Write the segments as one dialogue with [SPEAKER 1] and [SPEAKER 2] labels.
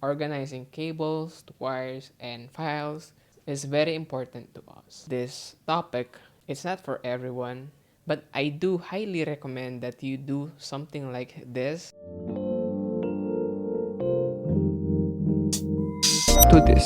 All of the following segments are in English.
[SPEAKER 1] organizing cables, wires, and files is very important to us. This topic is not for everyone, but I do highly recommend that you do something like this. To this.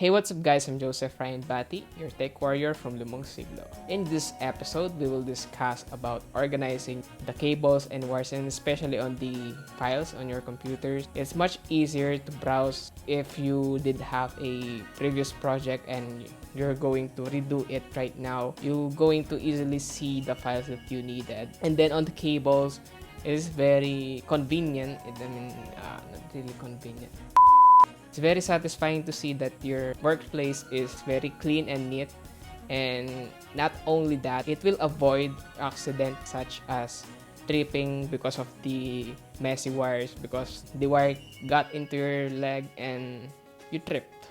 [SPEAKER 1] Hey, what's up guys, I'm Joseph Ryan Bati, your tech warrior from Limang, Siglo. In this episode, we will discuss about organizing the cables and wires, and especially on the files on your computers. It's much easier to browse if you did have a previous project and you're going to redo it right now. You're going to easily see the files that you needed. And then on the cables, it is very convenient. Not really convenient. It's very satisfying to see that your workplace is very clean and neat, and not only that, it will avoid accidents such as tripping because of the messy wires, because the wire got into your leg and you tripped.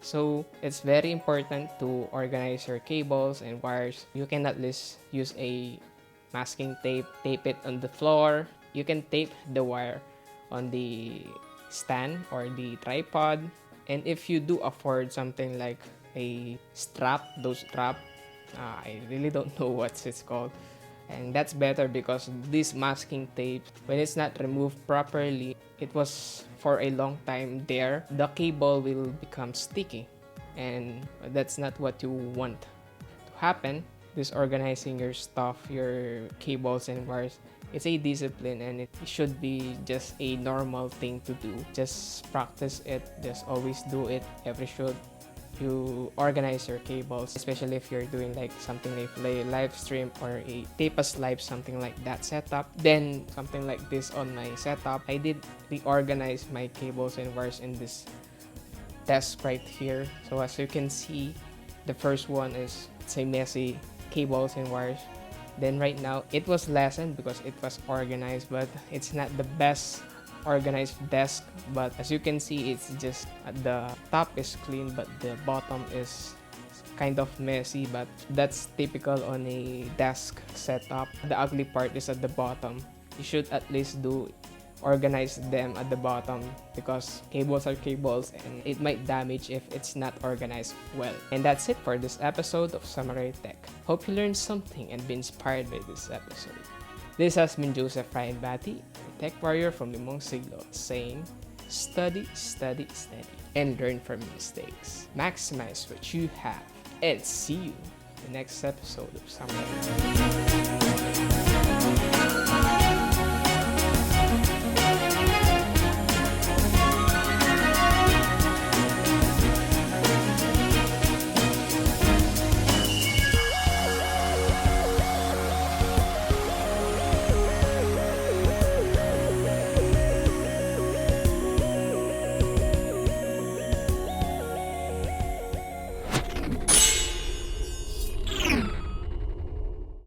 [SPEAKER 1] So it's very important to organize your cables and wires. You can at least use a masking tape, tape it on the floor. You can tape the wire on the stand or the tripod, and if you do afford something like a strap, I really don't know what it's called, and that's better because this masking tape, when it's not removed properly, it was for a long time there, the cable will become sticky, and that's not what you want to happen. Disorganizing your stuff, your cables and wires, it's a discipline, and it should be just a normal thing to do. Just practice it, just always do it every shoot. You organize your cables, especially if you're doing like something like a live stream or a tape as live, something like that setup. Then something like this on my setup, I did reorganize my cables and wires in this desk right here. So as you can see, the first one is, it's a messy cables and wires. Then right now it was lessened because it was organized, but it's not the best organized desk. But as you can see, it's just the top is clean but the bottom is kind of messy, but that's typical on a desk setup. The ugly part is at the bottom. You should at least organize them at the bottom, because cables are cables and it might damage if it's not organized well. And that's it for this episode of Samu-Rye Tech. Hope you learned something and be inspired by this episode. This has been Joseph Ryan Bati, a tech warrior from Limang, Siglo, saying, study, study, study, and learn from mistakes. Maximize what you have, and see you in the next episode of Samu-Rye.